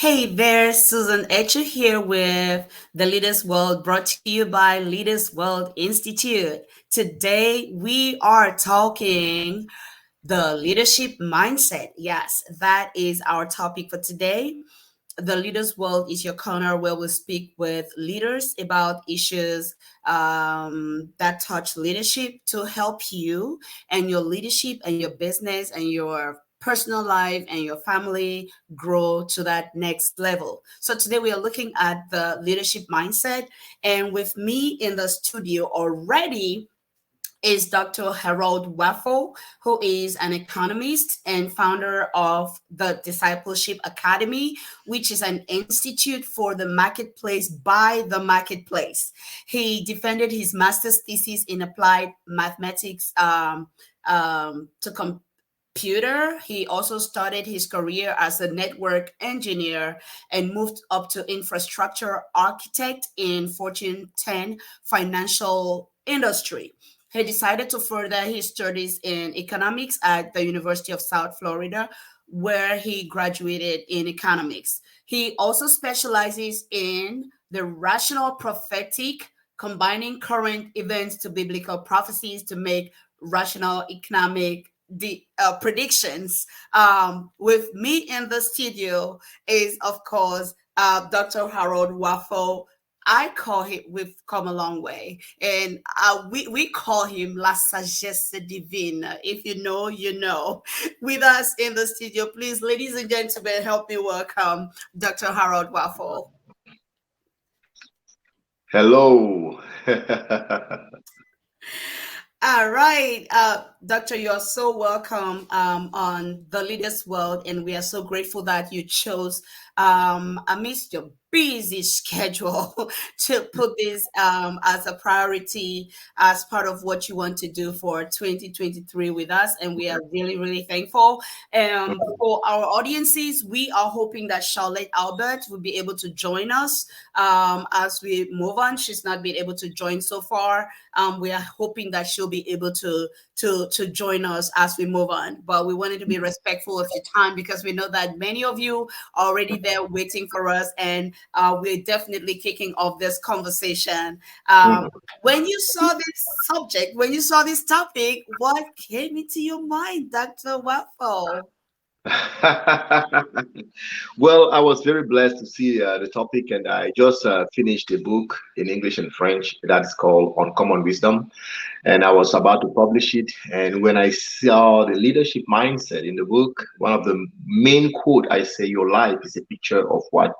Hey there, 𝗧𝗵𝗲 here with the Leaders World, brought to you by Leaders World Institute. Today we are talking the leadership mindset. Yes, that is our topic for today. The Leaders World is your corner where we speak with leaders about issues that touch leadership to help you and your leadership and your business and your personal life and your family grow to that next level. So today we are looking at the leadership mindset, and with me in the studio already is Dr. Harold Waffle, who is an economist and founder of the Discipleship Academy, which is an institute for the marketplace by the marketplace. He defended his master's thesis in applied mathematics to computer. He also started his career as a network engineer and moved up to infrastructure architect in Fortune 10 financial industry. He decided to further his studies in economics at the University of South Florida, where he graduated in economics. He also specializes in the rational prophetic, combining current events to biblical prophecies to make rational economic predictions. With me in the studio is, of course, Dr. Harold Waffle. I call him, we've come a long way, and we call him La Sagesse Divine. If you know, you know. With us in the studio, please, ladies and gentlemen, help me welcome Dr. Harold Waffle. Hello. All right, Doctor, you're so welcome on the Leaders World, and we are so grateful that you chose, amidst your busy schedule, to put this as a priority, as part of what you want to do for 2023 with us, and we are really, really thankful. For our audiences, we are hoping that Charlotte Albert will be able to join us as we move on. She's not been able to join so far. We are hoping that she'll be able to join us as we move on. But we wanted to be respectful of your time because we know that many of you are already there waiting for us, and we're definitely kicking off this conversation. When you saw this subject, when you saw this topic, what came into your mind, Dr. Waffle? Well, I was very blessed to see the topic, and I just finished a book in English and French that's called Uncommon Wisdom, and I was about to publish it. And when I saw the leadership mindset in the book, one of the main quote I say, "Your life is a picture of what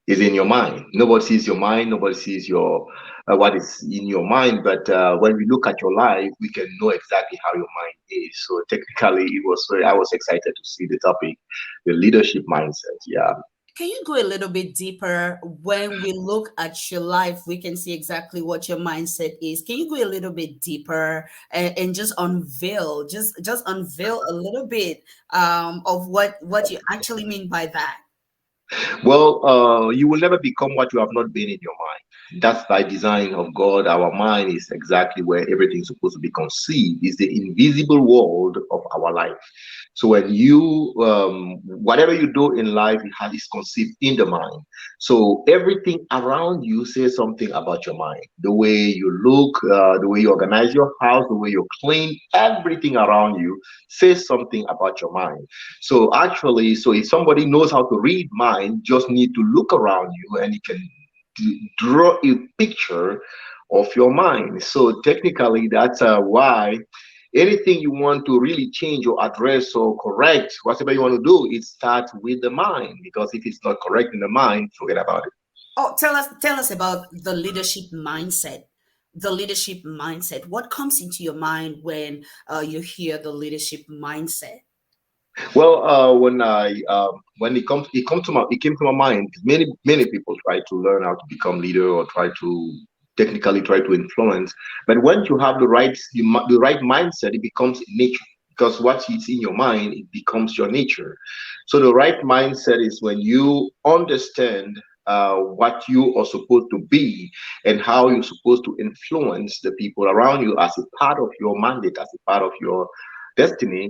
is in your mind." Nobody sees your mind. Nobody sees your what is in your mind. But when we look at your life, we can know exactly how your mind is. So technically, it was very. I was excited to see the topic, the leadership mindset. Yeah. Can you go a little bit deeper? When we look at your life, we can see exactly what your mindset is. Can you go a little bit deeper and just unveil, just unveil a little bit of what you actually mean by that? Well, you will never become what you have not been in your mind. That's by design of God. Our mind is exactly where everything's supposed to be conceived. Is the invisible world of our life. So when you, whatever you do in life, it is conceived in the mind. So everything around you says something about your mind. The way you look, the way you organize your house, the way you clean, everything around you says something about your mind. So actually, so if somebody knows how to read mind, just need to look around you and you can draw a picture of your mind. So technically, that's why anything you want to really change or address or correct, whatever you want to do, it starts with the mind. Because if it's not correct in the mind, forget about it. Oh, tell us about the leadership mindset. The leadership mindset. What comes into your mind when you hear the leadership mindset? Well, when it came to my mind. Many people try to learn how to become leader or try to technically try to influence. But when you have the right mindset, it becomes nature. Because what is in your mind, it becomes your nature. So the right mindset is when you understand what you are supposed to be and how you're supposed to influence the people around you as a part of your mandate, as a part of your destiny,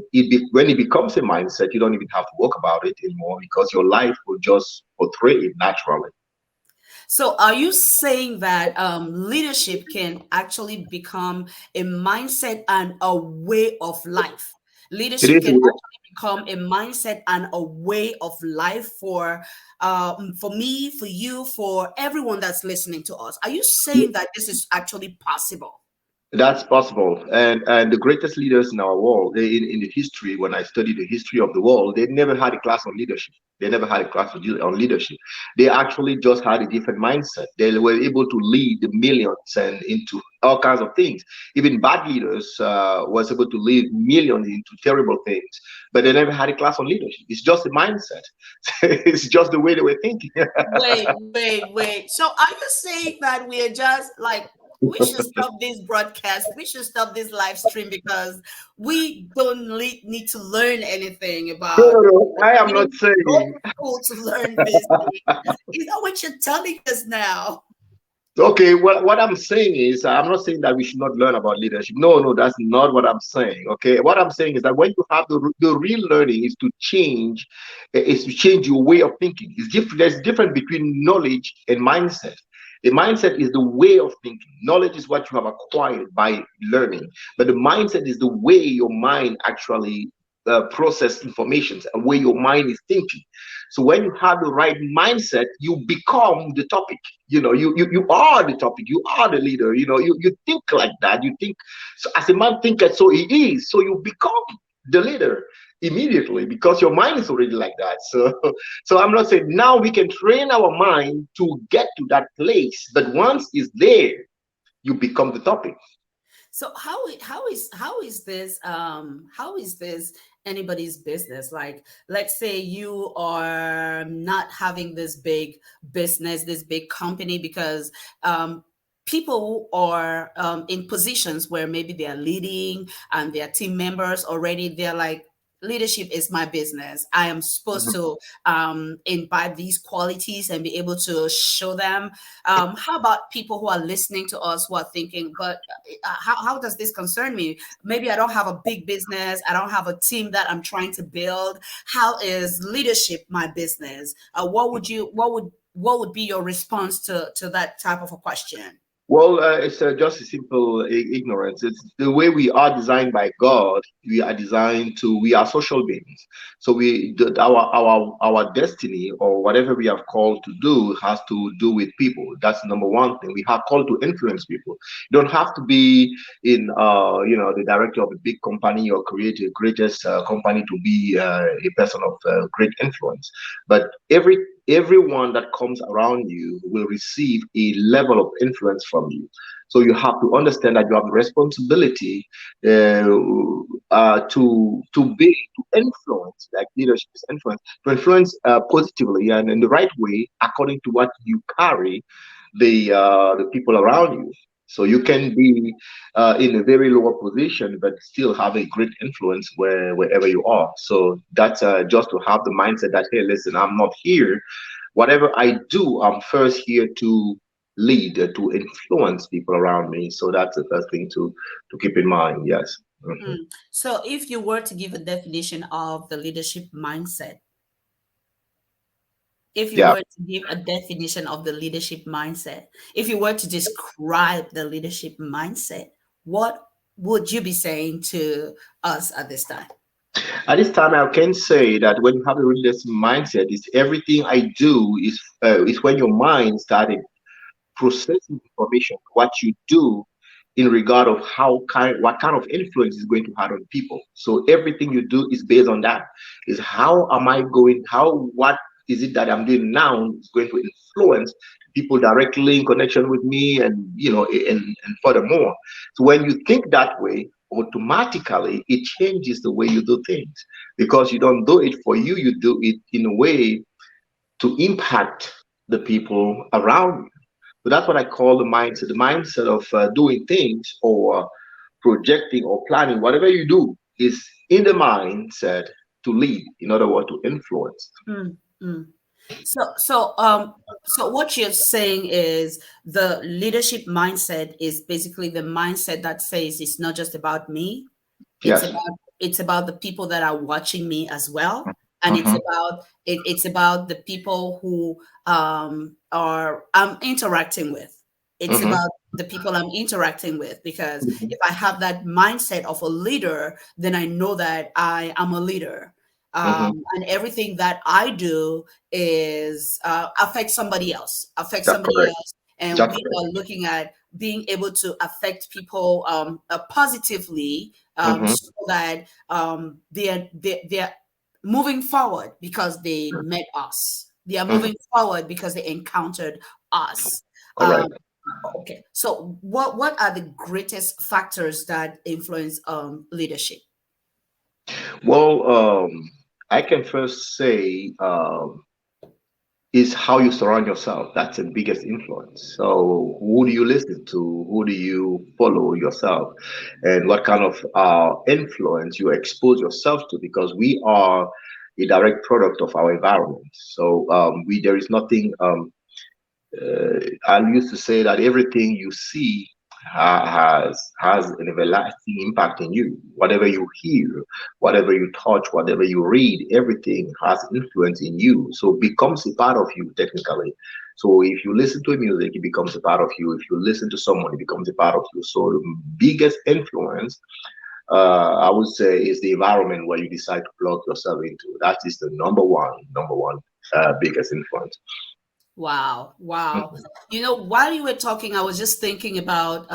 when it becomes a mindset, you don't even have to work about it anymore because your life will just portray it naturally. So, are you saying that leadership can actually become a mindset and a way of life? It Leadership is can actually become a mindset and a way of life for me, for you, for everyone that's listening to us. Are you saying that this is actually possible? That's possible. And the greatest leaders in our world, in the history, when I studied the history of the world, they never had a class on leadership. They never had a class on leadership. They actually just had a different mindset. They were able to lead the millions and into all kinds of things. Even bad leaders was able to lead millions into terrible things, but they never had a class on leadership. It's just a mindset. It's just the way they were thinking. Wait. So are you saying that we are just like we should stop this broadcast? We should stop this live stream because we don't need to learn anything No, about. no, no. I am We not don't go saying. to school to learn this thing. Is that what you're telling us now? Okay, well, what I'm saying is, I'm not saying that we should not learn about leadership. No, no, that's not what I'm saying. Okay, what I'm saying is that when you have the real learning is to change your way of thinking. It's different. There's a difference between knowledge and mindset. The mindset is the way of thinking. Knowledge is what you have acquired by learning, but the mindset is the way your mind actually process information and where your mind is thinking. So when you have the right mindset, you become the topic. You are the topic. You are the leader. You think like that. You think, so as a man thinketh, so he is. So you become the leader immediately because your mind is already like that. So I'm not saying now we can train our mind to get to that place, but once it's there, you become the topic. So how is this anybody's business? Like, let's say you are not having this big business, this big company, because people are in positions where maybe they are leading and their team members already, they're like, leadership is my business. I am supposed to imbibe these qualities and be able to show them. How about people who are listening to us who are thinking, but how does this concern me? Maybe I don't have a big business. I don't have a team that I'm trying to build. How is leadership my business? What would be your response to that type of a question? Well, it's just a simple ignorance. It's the way we are designed by God. We are social beings. So our destiny or whatever we have called to do has to do with people. That's number one thing. We are called to influence people. You don't have to be in, the director of a big company or create the greatest company to be a person of great influence. But everyone that comes around you will receive a level of influence from you. So you have to understand that you have the responsibility to influence, like leadership is influence, to influence positively and in the right way according to what you carry the people around you. So you can be in a very lower position, but still have a great influence wherever you are. So that's just to have the mindset that, hey, listen, I'm not here. Whatever I do, I'm first here to lead, to influence people around me. So that's the first thing to keep in mind. Yes. Mhm. So if you were to give a definition of the leadership mindset, if you Yeah. were to give a definition of the leadership mindset, if you were to describe the leadership mindset, what would you be saying to us at this time? At this time, I can say that when you have a leadership mindset, is everything I do is when your mind started processing information, what you do in regard of what kind of influence is going to have on people. So everything you do is based on that. Is how am I going? What is it that I'm doing now is going to influence people directly in connection with me, and and furthermore. So when you think that way, automatically it changes the way you do things because you don't do it for you. You do it in a way to impact the people around you. So that's what I call the mindset of doing things or projecting or planning. Whatever you do is in the mindset to lead, in other words, to influence. Mm, mm. So what you're saying is the leadership mindset is basically the mindset that says it's not just about me, it's Yes. about it's about the people that are watching me as well, and Mm-hmm. it's about the people who are I'm interacting with. It's Mm-hmm. about the people I'm interacting with, because if I have that mindset of a leader, then I know that I am a leader. Mm-hmm. And everything that I do is affect somebody else, affect That's somebody correct. else, and That's we correct. are looking at being able to affect people positively, Mm-hmm. so that they're moving forward because they met us. They are Mm-hmm. moving forward because they encountered us. Correct. Um, okay, so what are the greatest factors that influence leadership? Well, I can first say is how you surround yourself. That's the biggest influence. So, who do you listen to? Who do you follow yourself? And what kind of influence you expose yourself to? Because we are a direct product of our environment. So, we there is nothing. I used to say that everything you see has an everlasting impact in you. Whatever you hear, whatever you touch, whatever you read, everything has influence in you. So it becomes a part of you technically. So if you listen to music, it becomes a part of you. If you listen to someone, it becomes a part of you. So the biggest influence, I would say, is the environment where you decide to plug yourself into. That is the number one biggest influence. Wow, wow. Mhm. You know, while you were talking, I was just thinking about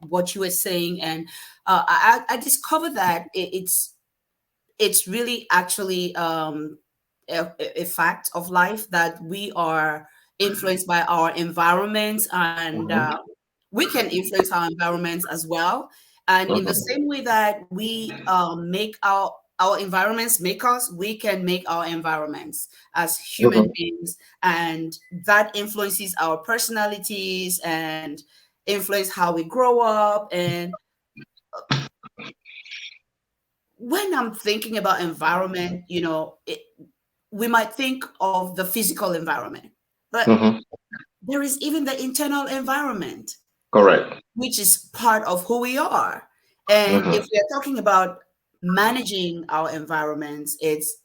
what you were saying, and I discovered that it's really actually a fact of life that we are influenced by our environments, and Mhm. we can influence our environments as well. And in the Mhm. same way that we make our environments make us, we can make our environments as human Mhm. beings, and that influences our personalities and influence how we grow up. And when I'm thinking about environment, we might think of the physical environment, but Mhm. there is even the internal environment, Correct. which is part of who we are. And Mhm. if we are talking about managing our environments, it's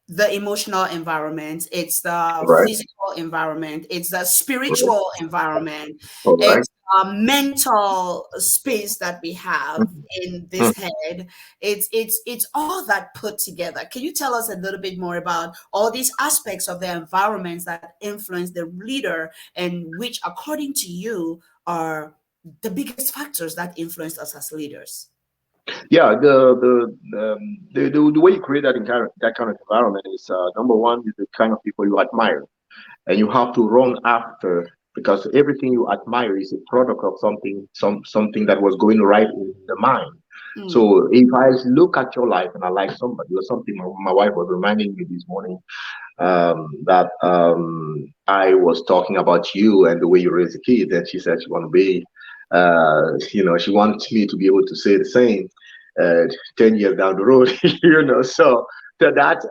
the emotional environment, it's the Correct. physical environment, it's the Correct. spiritual environment, Correct. it's a mental space that we have Mhm. in Mhm. this head. It's all that put together. Can you tell us a little bit more about all these aspects of the environments that influence the leader, and which, according to you, are the biggest factors that influence us as leaders? Yeah, the way you create that kind of environment is number one is the kind of people you admire, and you have to run after, because everything you admire is a product of something that was going right in the mind. Mm. So if I look at your life and I like somebody, or something my wife was reminding me this morning, that I was talking about you and the way you raise a kid, and she said she want to be, she wants me to be able to say the same, uh, 10 years down the road, So that's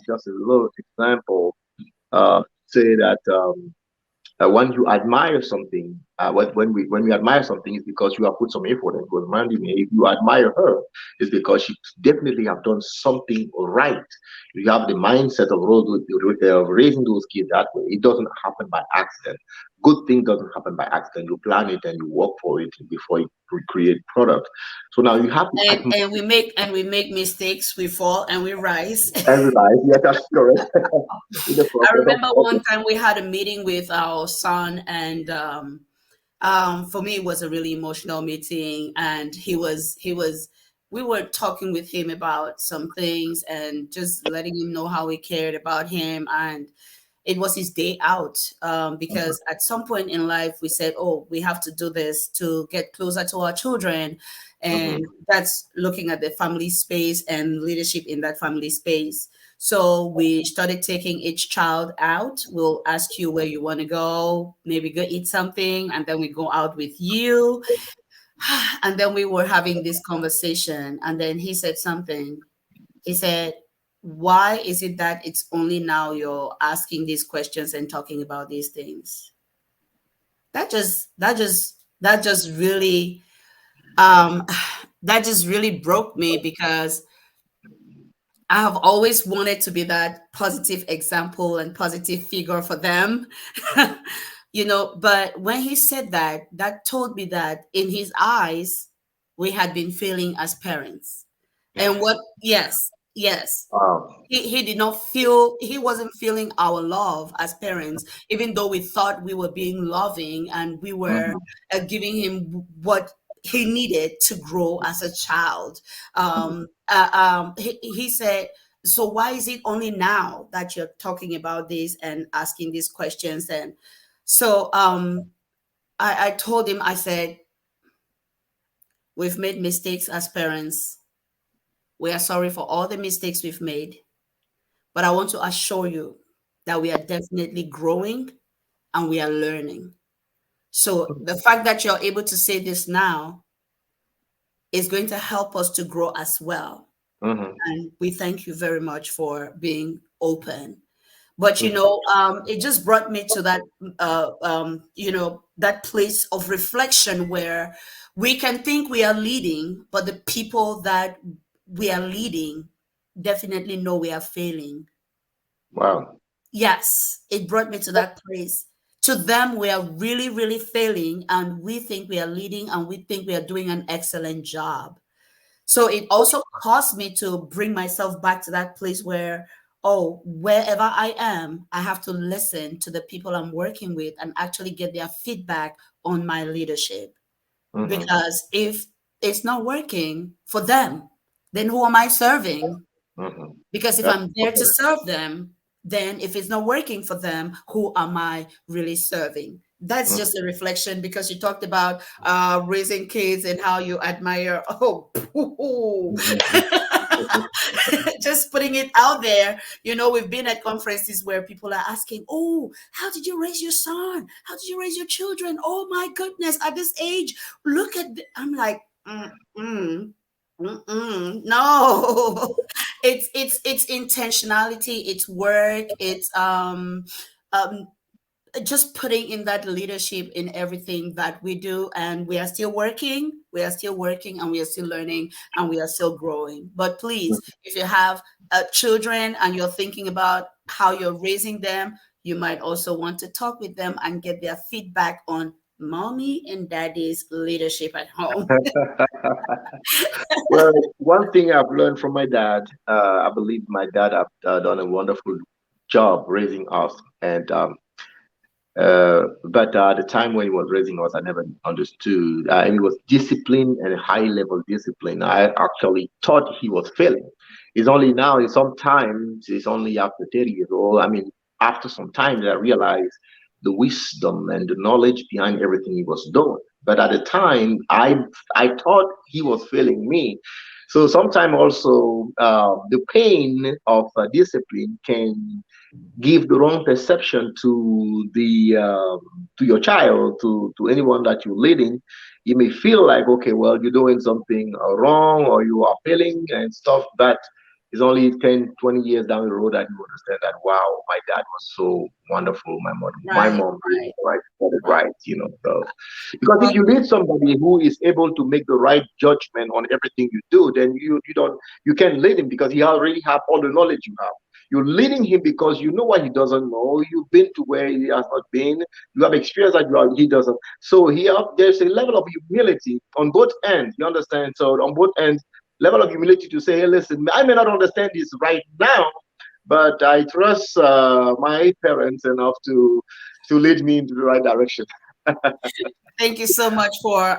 just a little example. Say that when you admire something, when we admire something, it's because you have put some effort. And it was reminding me, if you admire her, it's because she definitely have done something right. You have the mindset of raising those kids that way. It doesn't happen by accident. Good thing doesn't happen by accident. You plan it and you work for it before you create product. So now you have to and admire and we make mistakes, we fall and we rise. everybody. Yeah, that's correct. In the I process of remember one working. time we had a meeting with our son, and for me it was a really emotional meeting, and we were talking with him about some things and just letting him know how we cared about him. And it was his day out, because at some point in life we said, oh, we have to do this to get closer to our children, Mhm. and that's looking at the family space and leadership in that family space. So we started taking each child out. We'll ask you where you want to go, maybe go eat something, and then we go out with you. And then we were having this conversation, and then he said something. He said, why is it that it's only now you're asking these questions and talking about these things? That just really um that just really broke me because I have always wanted to be that positive example and positive figure for them. But when he said that, that told me that in his eyes, we had been failing as parents. And what, yes, yes. Wow. He did not feel, he wasn't feeling our love as parents, even though we thought we were being loving and we were Mhm. giving him what he needed to grow as a child. He said, so why is it only now that you're talking about this and asking these questions? And so I told him, I said, we've made mistakes as parents. We are sorry for all the mistakes we've made. But I want to assure you that we are definitely growing and we are learning. So the fact that you're able to say this now is going to help us to grow as well. Mhm. And we thank you very much for being open. But Mhm. it just brought me to that that place of reflection where we can think we are leading, but the people that we are leading definitely know we are failing. Wow. Yes, it brought me to that place. To them, we are really, really failing, and we think we are leading and we think we are doing an excellent job. So it also caused me to bring myself back to that place where, oh, wherever I am, I have to listen to the people I'm working with and actually get their feedback on my leadership. Mhm. Because if it's not working for them, then who am I serving? Mhm. Because if That's I'm there to serve them, then if it's not working for them, who am I really serving? That's mhm. just a reflection because you talked about raising kids and how you admire. Oh, Mhm. just putting it out there. We've been at conferences where people are asking, "Oh, how did you raise your son? How did you raise your children? Oh my goodness, at this age, look at." I'm like, mm-mm, mm-mm, no. It's intentionality, it's work, it's um just putting in that leadership in everything that we do, and we are still working and we are still learning and we are still growing. But please, if you have children and you're thinking about how you're raising them, you might also want to talk with them and get their feedback on mommy and daddy's leadership at home. Well, one thing I've learned from my dad, I believe my dad have done a wonderful job raising us, and but at the time when he was raising us, I never understood. And he was disciplined and high level discipline. I actually thought he was failing. It's only now, sometimes it's only after 30 years old. I mean, after some time that I realized the wisdom and the knowledge behind everything he was doing. But at the time, I thought he was failing me. So sometimes also the pain of discipline can give the wrong perception to your child, to anyone that you're leading. You may feel like, okay, well, you're doing something wrong or you are failing and stuff, but it's only 10, 20 years down the road that you understand that, wow, my dad was so wonderful. My Right, mom did right. it right, got it right, so because if Well, you lead somebody who is able to make the right judgment on everything you do, then you can't lead him because he already have all the knowledge you have. You're leading him because you know what he doesn't know. You've been to where he has not been. You have experience that he doesn't. So here, there's a level of humility on both ends. You understand? So on both ends, level of humility to say, hey, listen, I may not understand this right now, but I trust my parents enough to lead me into the right direction. thank you so much for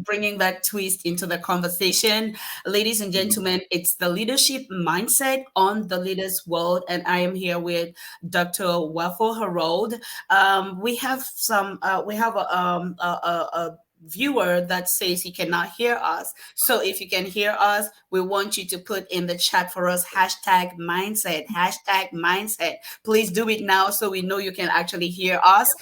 bringing that twist into the conversation. Ladies and gentlemen, it's the leadership mindset on the Leaders World, and I am here with Dr. 𝗬𝗱𝗲 𝗍𝗲. We have a viewer that says he cannot hear us. So if you can hear us, we want you to put in the chat for us hashtag mindset. Please do it now so we know you can actually hear us,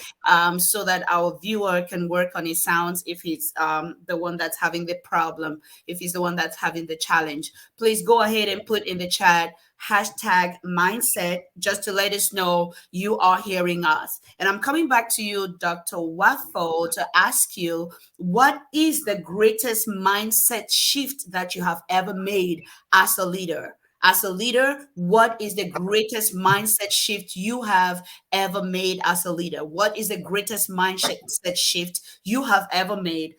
so that our viewer can work on his sounds if he's the one that's having the problem, if he's the one that's having the challenge. Please go ahead and put in the chat #mindset, just to let us know you are hearing us. And I'm coming back to you, Dr. Waffle, to ask you, what is the greatest mindset shift that you have ever made as a leader? As a leader, what is the greatest mindset shift you have ever made as a leader? What is the greatest mindset shift you have ever made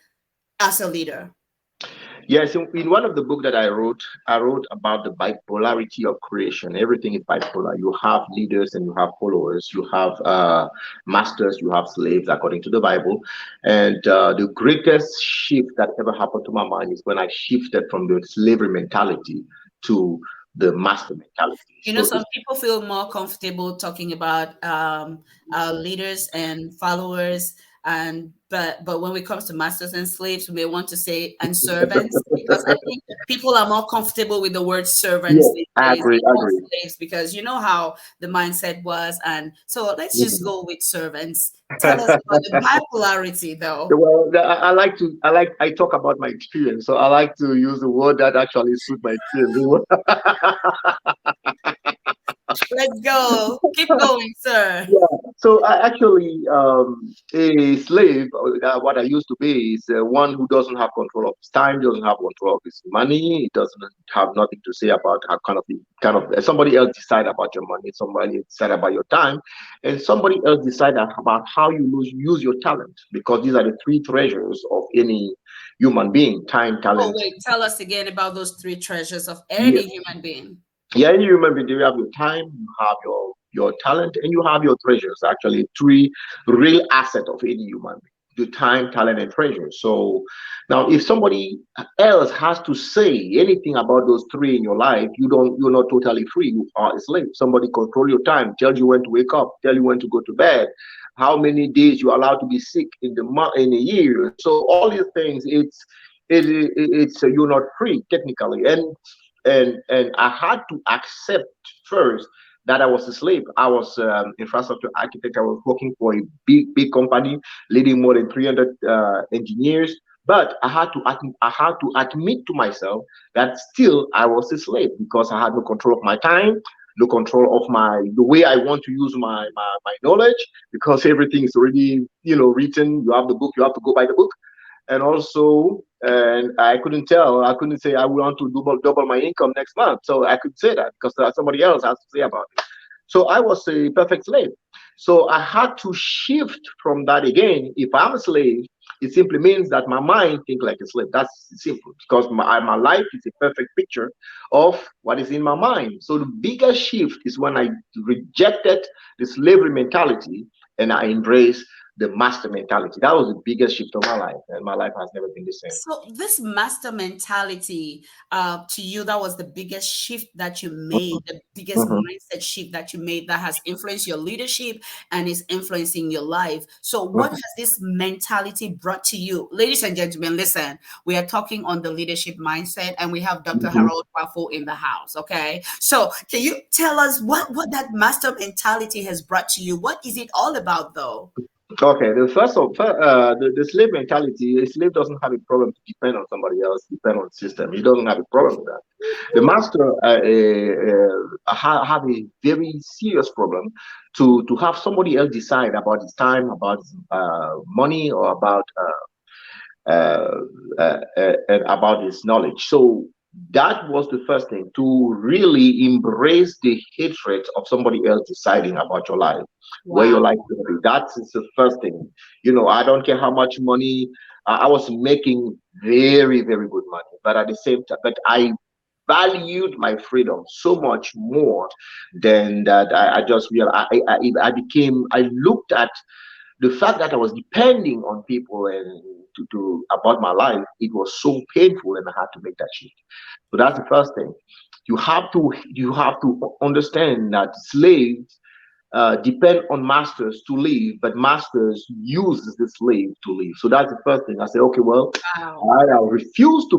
as a leader? Yes, in one of the books that I wrote about the bipolarity of creation. Everything is bipolar. You have leaders and you have followers. You have masters, you have slaves, according to the Bible. And the greatest shift that ever happened to my mind is when I shifted from the slavery mentality to the master mentality. You know, So some people feel more comfortable talking about leaders and followers, and but when it comes to masters and slaves, we may want to say and servants, because I think people are more comfortable with the word servants yeah, these I days agree, I than agree. slaves, because you know how the mindset was. And so let's just Mhm. go with servants. Tell us about the bipolarity, though. Well, I like to, I talk about my experience, so I like to use the word that actually suit my experience. Let's go. Keep going, sir. Yeah. So I actually, a slave, what I used to be, is one who doesn't have control of his time, doesn't have control of his money, he doesn't have nothing to say about how somebody else decide about your money, somebody decide about your time, and somebody else decide about how you use your talent, because these are the three treasures of any human being: time, Oh, talent. wait, tell us again about those three treasures of Yeah, any human being. yeah, and you remember, you have your time, you have your talent, and you have your treasures. Actually, three real asset of any human being: the time, talent, and treasure. So now, if somebody else has to say anything about those three in your life, you're not totally free. You are a slave. Somebody control your time, tell you when to wake up, tell you when to go to bed, how many days you're allowed to be sick in the month, in a year. So all these things, it's you're not free technically. And I had to accept first that I was a slave. I was infrastructure architect. I was working for a big company, leading more than 300 engineers. But I had to admit to myself that still I was a slave, because I had no control of my time, no control of the way I want to use my knowledge, because everything is already written. You have the book, you have to go by the book. And also, and I couldn't say I want to double my income next month, so I could say that because somebody else has to say about it. So I was a perfect slave. So I had to shift from that again. If I'm a slave, it simply means that my mind think like a slave. That's simple, because my life is a perfect picture of what is in my mind. So the bigger shift is when I rejected the slavery mentality and I embraced the master mentality. That was the biggest shift of my life, and my life has never been the same. So this master mentality, to you, that was the biggest shift that you made, the biggest Mhm. mindset shift that you made that has influenced your leadership and is influencing your life. So what Mhm. has this mentality brought to you? Ladies and gentlemen, listen, we are talking on the leadership mindset, and we have Dr. Mhm. Harold Waffle in the house. Okay. So can you tell us what that master mentality has brought to you? What is it all about, though? Okay, the slave mentality, a slave doesn't have a problem to depend on somebody else, depend on the system. He doesn't have a problem with that. The master have a very serious problem to have somebody else decide about his time, about his money, or uh, and about his knowledge. So that was the first thing, to really embrace the hatred of somebody else deciding about your life, where Wow. your life is going to be. That is the first thing. I don't care how much money I was making, very, very good money, but at the same time, but I valued my freedom so much more than that. I just realized I looked at the fact that I was depending on people and to about my life. It was so painful, and I had to make that shift. So that's the first thing. You have to understand that slaves depend on masters to live, but masters use the slave to live. So that's the first thing. I say, okay, well, Wow. I refuse to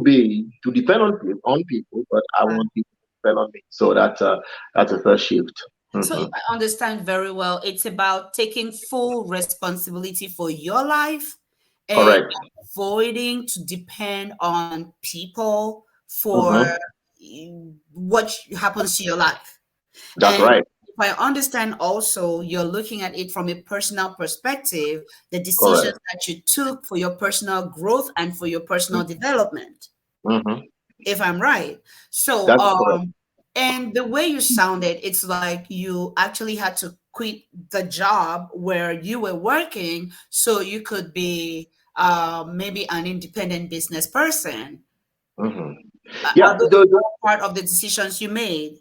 depend on people, but I want people to depend on me. So that's the first shift. So if Mhm. I understand very well, it's about taking full responsibility for your life and Correct. avoiding to depend on people for Mhm. what happens to your life. That's And right. if I understand also, you're looking at it from a personal perspective, the decisions Correct. that you took for your personal growth and for your personal development, Mm-hmm. if I'm right. So, That's correct. and the way you sounded, it's like you actually had to quit the job where you were working so you could be maybe an independent business person. Mm-hmm. Are Yeah, those all part of the decisions you made?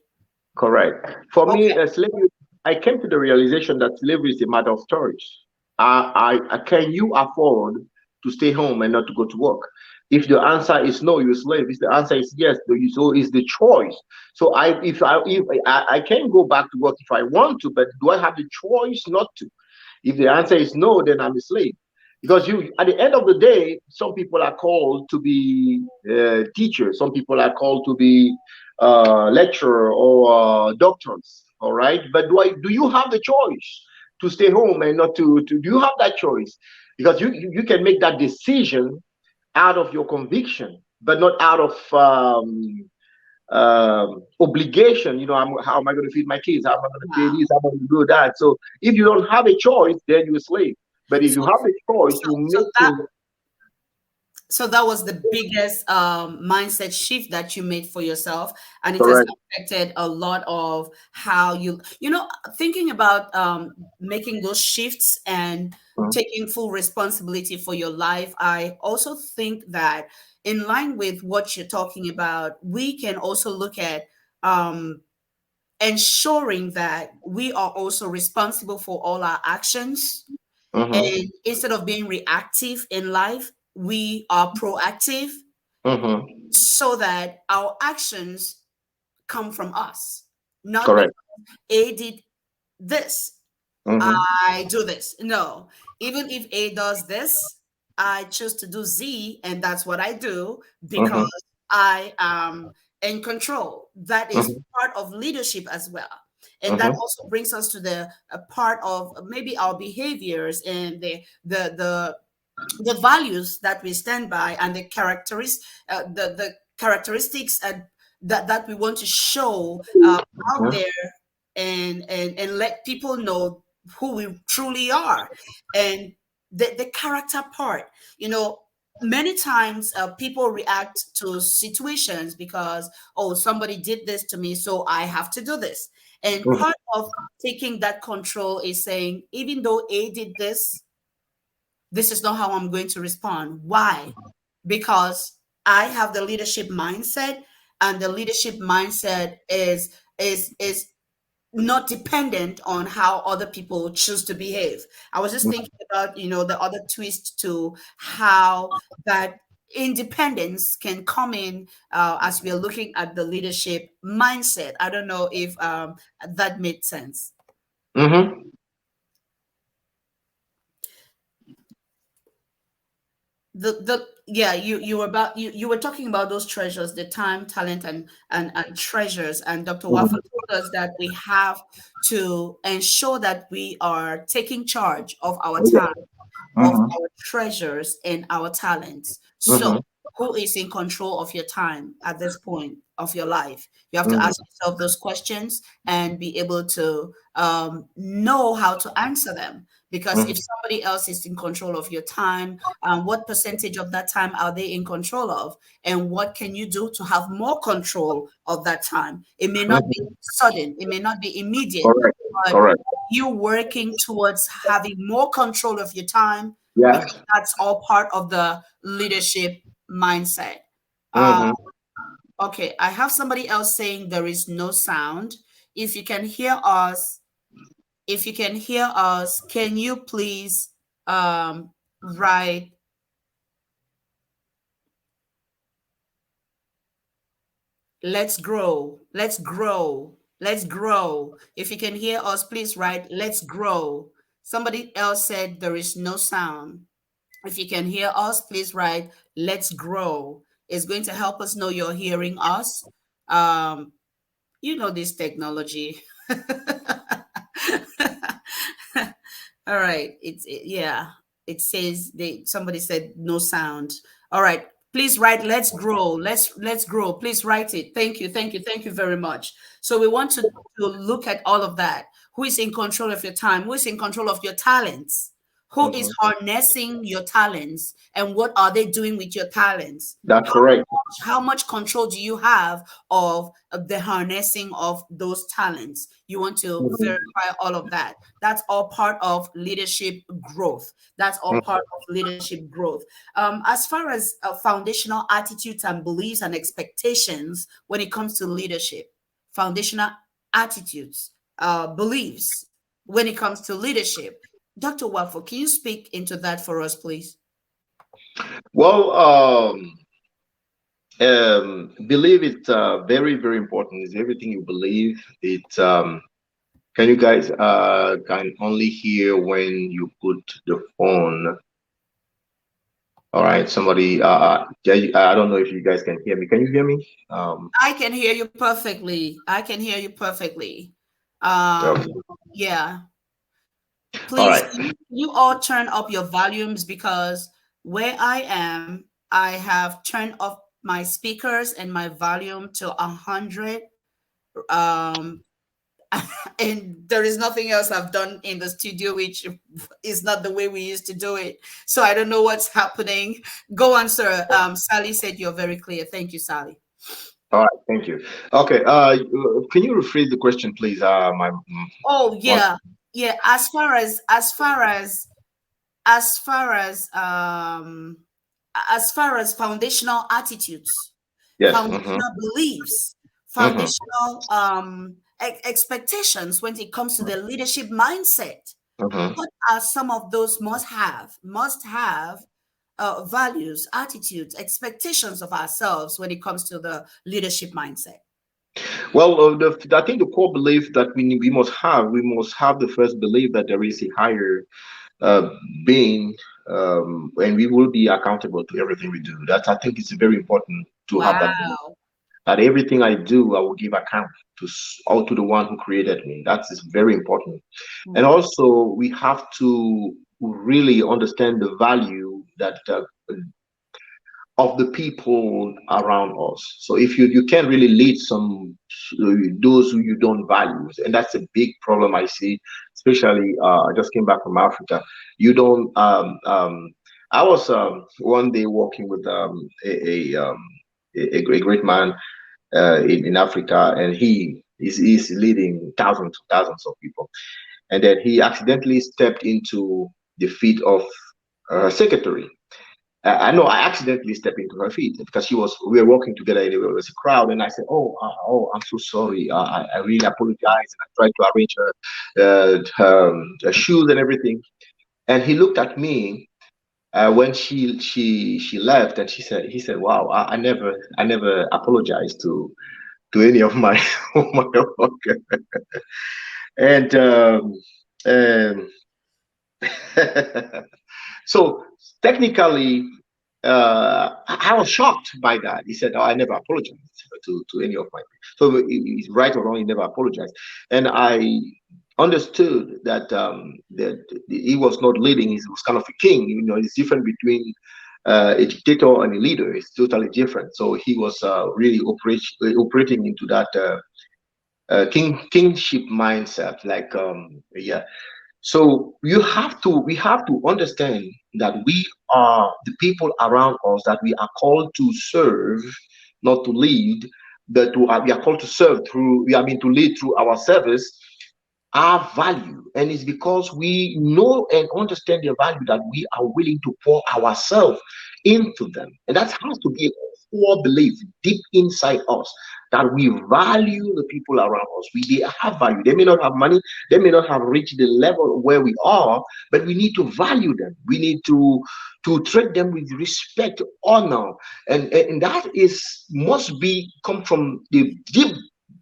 correct. For me, Okay. slavery, I came to the realization that slavery is a matter of choice. Can you afford to stay home and not to go to work? If the answer is no, you're a slave. If the answer is yes, so is the choice. So I can go back to work if I want to, but do I have the choice not to? If the answer is no, then I'm a slave. Because at the end of the day, some people are called to be teachers. Some people are called to be lecturer or doctors. All right, but do you have the choice to stay home and not to? Do you have that choice? Because you can make that decision out of your conviction, but not out of obligation. How am I going to feed my kids? How am I going to pay Wow. this? How am I going to do that? So if you don't have a choice, then you're a slave. But if you So, have a choice, so, you so make that the so that was the biggest mindset shift that you made for yourself, and it has correct. affected a lot of how thinking about making those shifts and Mhm, taking full responsibility for your life. I also think that in line with what you're talking about, we can also look at um, ensuring that we are also responsible for all our actions, mhm, and instead of being reactive in life, we are proactive mhm. so that our actions come from us, not because Correct. A did this, Mhm, I do this. No, even if A does this, I choose to do Z, and that's what I do because mhm, I am in control. That is mhm, part of leadership as well. And that mhm, also brings us to the part of maybe our behaviors and the values that we stand by and the characteristics that we want to show out mhm, there, and let people know who we truly are, and the character part, you know many times people react to situations because, oh, somebody did this to me, so I have to do this. And mhm, part of taking that control is saying, even though A did this is not how I'm going to respond. Why? Because I have the leadership mindset, and the leadership mindset is not dependent on how other people choose to behave. I was just thinking about, the other twist to how that independence can come in as we are looking at the leadership mindset. I don't know if that made sense. mhm, The Yeah, you were talking about those treasures, the time, talent, and treasures, and Dr. Waffle mhm, told us that we have to ensure that we are taking charge of our yeah, time, of mhm, our treasures, and our talents. So, mhm, who is in control of your time at this point of your life? You have to mhm, ask yourself those questions and be able to know how to answer them. Because if mhm, somebody else is in control of your time, what percentage of that time are they in control of? And what can you do to have more control of that time? It may not be mhm. sudden, it may not be immediate, Correct. but Correct. you working towards having more control of your time, because Yes. that's all part of the leadership mindset. Uh, Mhm. okay, I have somebody else saying there is no sound. If you can hear us, can you please write let's grow, let's grow, let's grow. If you can hear us, please write let's grow. Somebody else said there is no sound. If you can hear us, please write let's grow. It's going to help us know you're hearing us. Um, this technology. All right. Yeah. It says somebody said no sound. All right. Please write, let's grow. Let's grow. Please write it. Thank you. Thank you. Thank you very much. So we want to look at all of that. Who is in control of your time? Who is in control of your talents? Who is Mhm. harnessing your talents? And what are they doing with your talents? That's correct. How much control do you have of the harnessing of those talents? You want to Mhm. verify all of that. That's all part of leadership growth. That's all Mhm. part of leadership growth. As far as foundational attitudes and beliefs and expectations when it comes to leadership, foundational attitudes, beliefs when it comes to leadership. Dr. Waffle, can you speak into that for us, please? Well, believe it's very, very important. It's everything you believe. It's can you guys can only hear when you put the phone? All right, somebody. I don't know if you guys can hear me. Can you hear me? I can hear you perfectly. I can hear you perfectly. Okay. Yeah. All Please, right. can you all turn up your volumes because where I am, I have turned up my speakers and my volume to 100. Um, and there is nothing else I've done in the studio, which is not the way we used to do it. So I don't know what's happening. Go on, sir. Sally said you're very clear. Thank you, Sally. All right. Thank you. Okay. Can you rephrase the question, please? Oh One. yeah, yeah. As far as foundational attitudes, Yes. Mm-hmm. foundational beliefs, Mm-hmm. foundational expectations when it comes to the leadership mindset. Mm-hmm. What are some of those must have values, attitudes, expectations of ourselves when it comes to the leadership mindset? Well, I think the core belief that we must have the first belief that there is a higher uh, being, and we will be accountable to everything we do. That I think it's very important to have that belief. Wow. That everything I do, I will give account all to the one who created me. That is very important. And Hmm. also, we have to really understand the value that of the people around us. So if you can't really lead those who you don't value, and that's a big problem I see. Especially, I just came back from Africa. You don't. I was one day walking with a great man in Africa, and he's leading thousands of people, and then he accidentally stepped into the feet of her secretary. I know I accidentally stepped into her feet because we were walking together and there was a crowd, and I said, "Oh, I'm so sorry. I really apologize." And I tried to arrange her shoes and everything. And he looked at me when she left, and he said, "Wow, I never apologized to any of my my work." And um, so technically, I was shocked by that. He said, "Oh, I never apologized to any of my." So he's right or wrong, he never apologized, and I understood that he was not leading; he was kind of a king. It's different between a dictator and a leader. It's totally different. So he was really operating into that kingship mindset, like yeah. So we have to understand that we are the people around us that we are called to serve, not to lead. We are called to serve through. I mean, to lead through our service, our value, and it's because we know and understand the value that we are willing to pour ourselves into them, and that has to be a core belief deep inside us, that we value the people around us. They have value. They may not have money, they may not have reached the level where we are, but we need to value them. We need to treat them with respect, honor, and that is must be come from the deep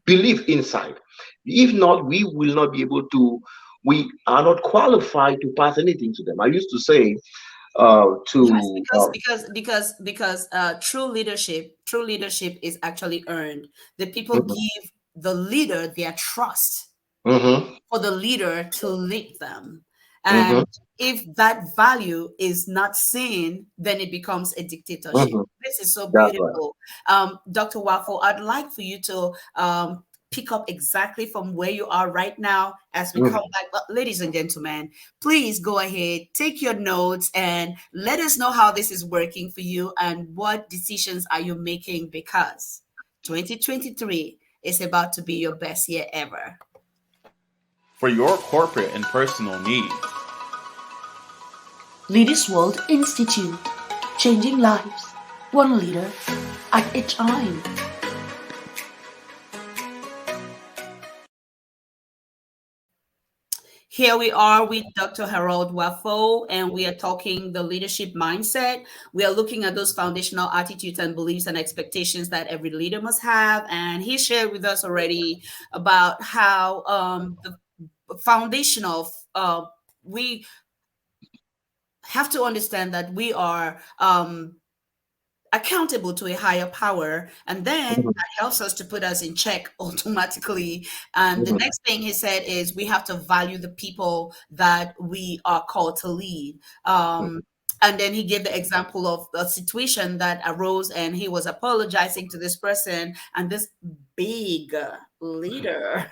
belief inside. If not, we will not be able to. We are not qualified to pass anything to them. I used to say Yes, to because true leadership is actually earned. The people give the leader their trust mhm, for the leader to lead them. And mhm, if that value is not seen, then it becomes a dictatorship. Mhm. This is so That's right. beautiful. Dr. Waffle, I'd like for you to pick up exactly from where you are right now as we come Mhm. back. Ladies and gentlemen, please go ahead, take your notes, and let us know how this is working for you and what decisions are you making, because 2023 is about to be your best year ever. For your corporate and personal needs. Leaders World Institute, changing lives, one leader at a time. Here we are with Dr. 𝗧𝗵𝗱𝗀𝗍𝗶, and we are talking the leadership mindset. We are looking at those foundational attitudes and beliefs and expectations that every leader must have. And he shared with us already about how the foundational, we have to understand that we are accountable to a higher power, and then Mhm. that helps us to put us in check automatically. And the Mhm. next thing he said is we have to value the people that we are called to lead. And then he gave the example of a situation that arose, and he was apologizing to this person, and this big leader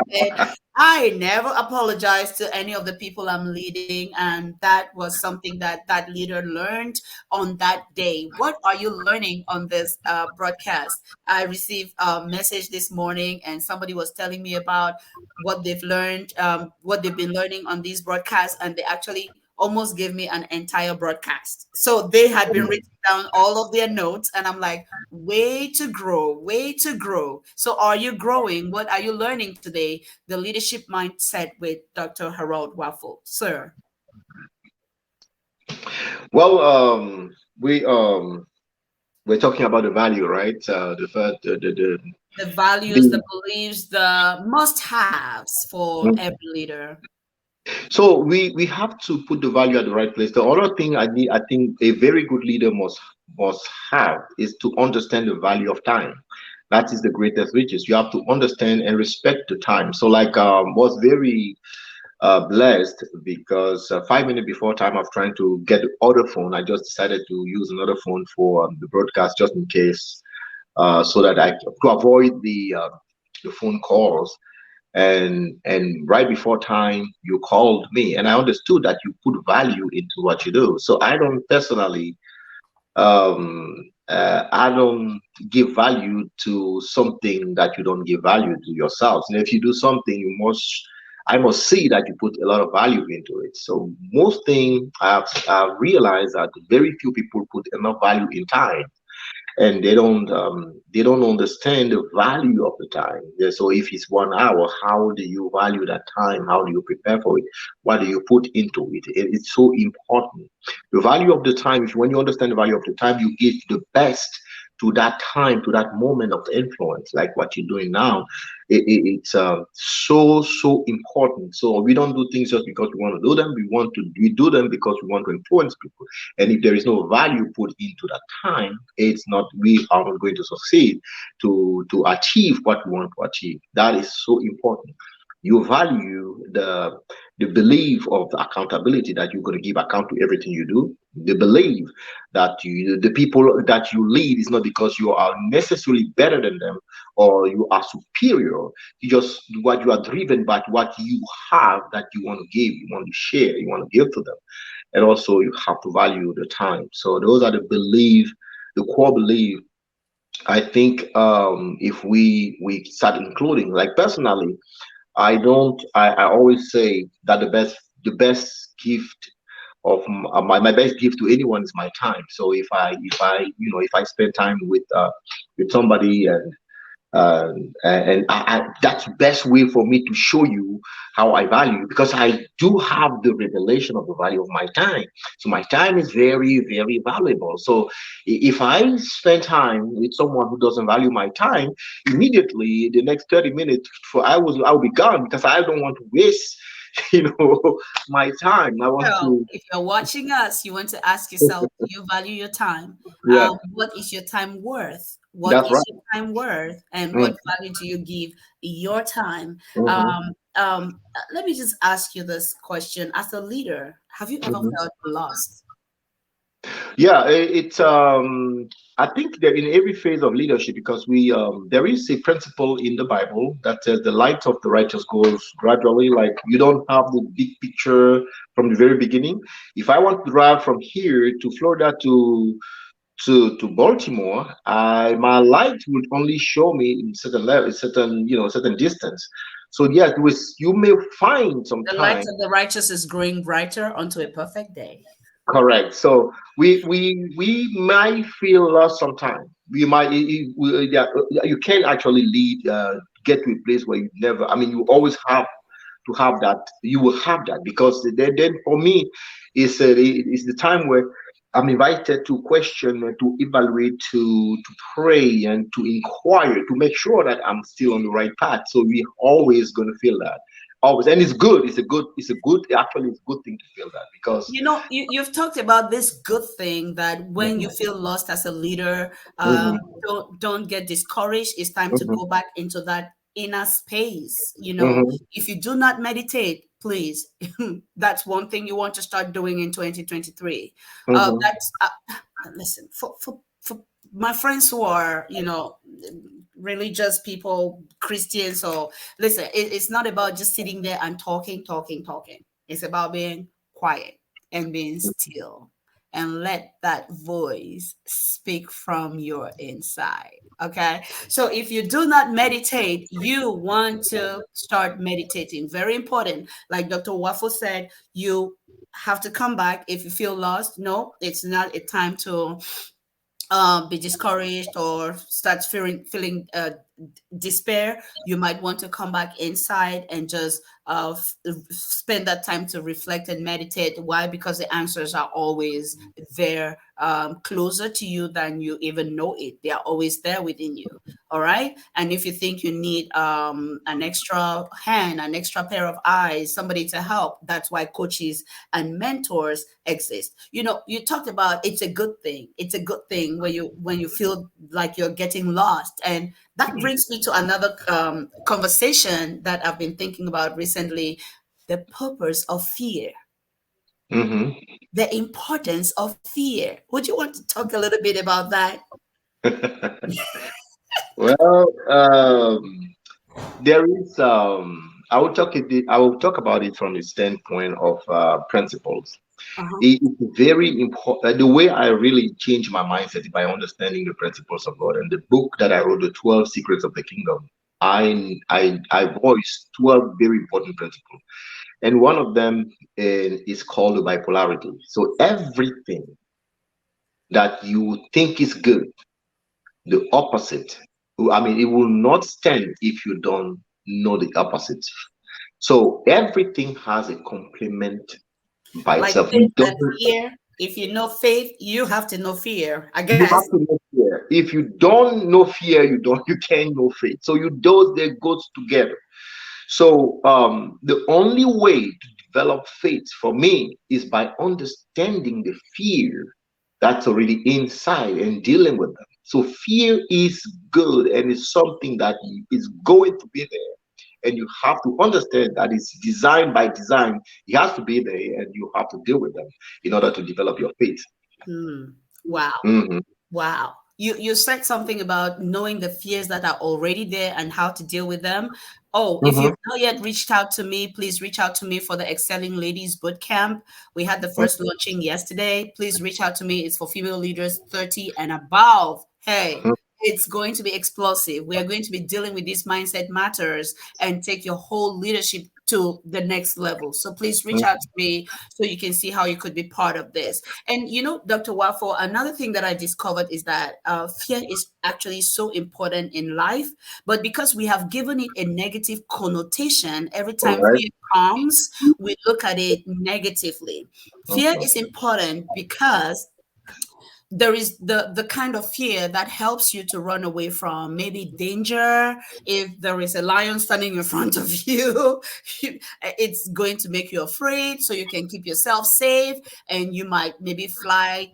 said, I never apologize to any of the people I'm leading. And that was something that that leader learned on that day. What are you learning on this broadcast? I received a message this morning, and somebody was telling me about what they've learned, what they've been learning on these broadcasts, and they actually almost gave me an entire broadcast. So they had been written down all of their notes, and I'm like, way to grow, way to grow. So are you growing? What are you learning today? The leadership mindset with Dr. 𝗧𝗵𝗱𝗍𝗶𝗍𝗶, sir. Well, we're talking about the value, right? The first, The values, the the beliefs, the must-haves for every leader. so we have to put the value at the right place. The other thing I think a very good leader must have is to understand the value of time. That is the greatest riches. You have to understand and respect the time. So like was very blessed because 5 minutes before time of trying to get the other phone, I just decided to use another phone for the broadcast just in case, so that I to avoid the phone calls. And right before time, you called me, and I understood that you put value into what you do. So I don't personally, I don't give value to something that you don't give value to yourself. And if you do something, I must see that you put a lot of value into it. So most thing I've realized that very few people put enough value in time, and they don't understand the value of the time. Yeah, so if it's 1 hour, how do you value that time? How do you prepare for it? What do you put into it? It's so important. The value of the time, if when you understand the value of the time, you give the best to that time, to that moment of influence, like what you're doing now. It's so important. So we don't do things just because we want to do them. We do them because we want to influence people. And if there is no value put into that time, it's not we are not going to succeed to achieve what we want to achieve. That is so important. You value the belief of the accountability that you're going to give account to everything you do. The belief that the people that you lead is not because you are necessarily better than them or you are superior. You just what you are driven by, what you have that you want to give, you want to share, you want to give to them. And also you have to value the time. So those are the core belief. I think if we start including, like personally, I always say that the best gift of my best gift to anyone is my time. So if I spend time with somebody, and that's the best way for me to show you how I value, because I do have the revelation of the value of my time. So my time is very, very valuable. So if I spend time with someone who doesn't value my time, immediately the next 30 minutes I'll be gone, because I don't want to waste my time. I want So, to. if you're watching us, you want to ask yourself, do you value your time? Yeah, What is your time worth? What that's is right. your time worth? And Mm, what value do you give your time? mhm. let me just ask you this question. As a leader, have you ever Mhm. felt lost? Yeah, it's I think that in every phase of leadership, because we there is a principle in the Bible that says the light of the righteous goes gradually. Like you don't have the big picture from the very beginning. If I want to drive from here to Florida to Baltimore, I my light would only show me in certain level, certain certain distance. So yeah, it was you may find some The light time. of the righteous is growing brighter unto a perfect day. Correct. So we might feel lost sometimes. We might yeah, you can't actually lead get to a place where you never. I mean, you always have to have that. You will have that because then for me, it's the time where I'm invited to question, to evaluate, to pray, and to inquire to make sure that I'm still on the right path. So we always going to feel that always, and it's good. It's a good. Actually, it's a good thing to feel that because. You know, you've talked about this good thing that when you feel lost as a leader, Mhm, don't get discouraged. It's time to mhm, go back into that inner space. You know, mhm, if you do not meditate, please, that's one thing you want to start doing in 2023. mhm, That's listen for my friends who are, religious people, Christians. So listen, it's not about just sitting there and talking. It's about being quiet and being still and let that voice speak from your inside. Okay. So if you do not meditate, you want to start meditating. Very important. Like Dr. Waffle said, you have to come back if you feel lost. No, it's not a time to be discouraged or start feeling despair. You might want to come back inside and just spend that time to reflect and meditate. Why? Because the answers are always there, closer to you than you even know it. They are always there within you. All right. And if you think you need an extra hand, an extra pair of eyes, somebody to help, that's why coaches and mentors exist. You know, you talked about it's a good thing. It's a good thing when you feel like you're getting lost. And that brings me to another conversation that I've been thinking about recently: the purpose of fear, mhm. the importance of fear. Would you want to talk a little bit about that? Well, there is. I will talk about it from the standpoint of principles. Uh-huh. It's very important. The way I really changed my mindset by understanding the principles of God and the book that I wrote, the 12 Secrets of the Kingdom. I voiced 12 very important principles, and one of them is called the bipolarity. So everything that you think is good, the opposite. I mean, it will not stand if you don't know the opposite. So everything has a complement by Like itself. faith and fear. If you know faith, you have to know fear, I You have guess. to know fear. If you don't know fear, you can't know faith. So you those they goes together. So the only way to develop faith for me is by understanding the fear that's already inside and dealing with them. So fear is good and it's something that is going to be there. And you have to understand that it's designed by design. It has to be there and you have to deal with them in order to develop your faith. Hmm. Wow. Hmm. Wow. You said something about knowing the fears that are already there and how to deal with them. Oh, if Hmm. you've not yet reached out to me, please reach out to me for the Excelling Ladies Boot Camp. We had the first launching yesterday. Please reach out to me. It's for female leaders 30 and above. Hey, it's going to be explosive. We are going to be dealing with these mindset matters and take your whole leadership to the next level. So please reach out to me so you can see how you could be part of this. And you know, Dr. Wafo, another thing that I discovered is that fear is actually so important in life, but because we have given it a negative connotation, every All time right. fear comes, we look at it negatively. Fear is important because there is the kind of fear that helps you to run away from maybe danger. If there is a lion standing in front of you, it's going to make you afraid, so you can keep yourself safe, and you might maybe flight,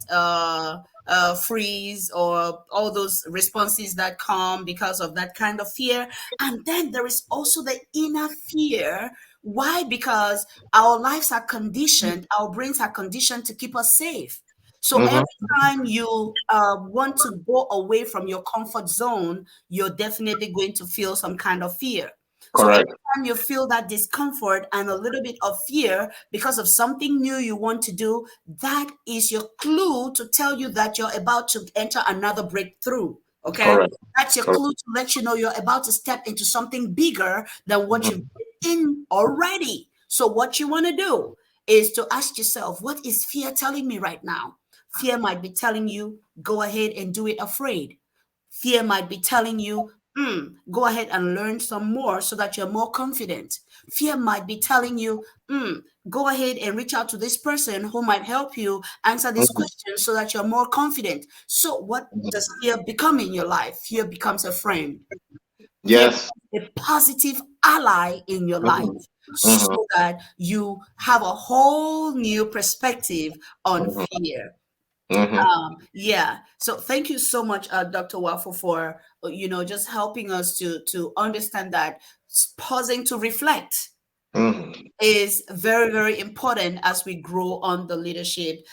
freeze, or all those responses that come because of that kind of fear. And then there is also the inner fear. Why? Because our lives are conditioned, our brains are conditioned to keep us safe. So Mm-hmm. every time you want to go away from your comfort zone, you're definitely going to feel some kind of fear. So every Correct. time you feel that discomfort and a little bit of fear because of something new you want to do, that is your clue to tell you that you're about to enter another breakthrough. Okay? Correct. That's your Correct. clue to let you know you're about to step into something bigger than what you've Mhm. been in already. So what you want to do is to ask yourself, what is fear telling me right now? Fear might be telling you, go ahead and do it afraid. Fear might be telling you, go ahead and learn some more so that you're more confident. Fear might be telling you, go ahead and reach out to this person who might help you answer this Mhm. question so that you're more confident. So, what does fear become in your life? Fear becomes a friend. Fear Yes. becomes a positive ally in your life Mhm. so Mhm. that you have a whole new perspective on Mhm. fear. Mhm. Yeah. So thank you so much, Dr. Waffle, for just helping us to understand that pausing to reflect Mhm. is very, very important as we grow on the leadership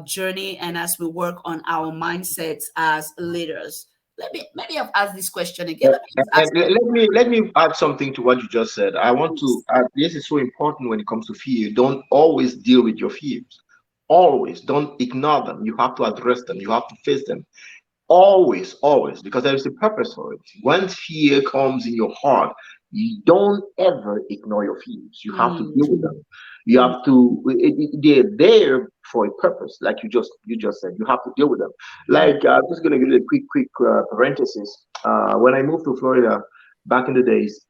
journey and as we work on our mindsets as leaders. Maybe I've asked this question again. Let me just ask And it. let me add something to what you just said. I want to add, this is so important when it comes to fear. Don't always deal with your fears. Always don't ignore them. You have to address them. You have to face them. Always, always, because there is a purpose for it. Once fear comes in your heart, you don't ever ignore your fears. You have to Mm, deal with them. You mm, have to. They're there for a purpose, like you just said. You have to deal with them. mm, Like I'm just gonna give you a quick parenthesis. When I moved to Florida back in the days,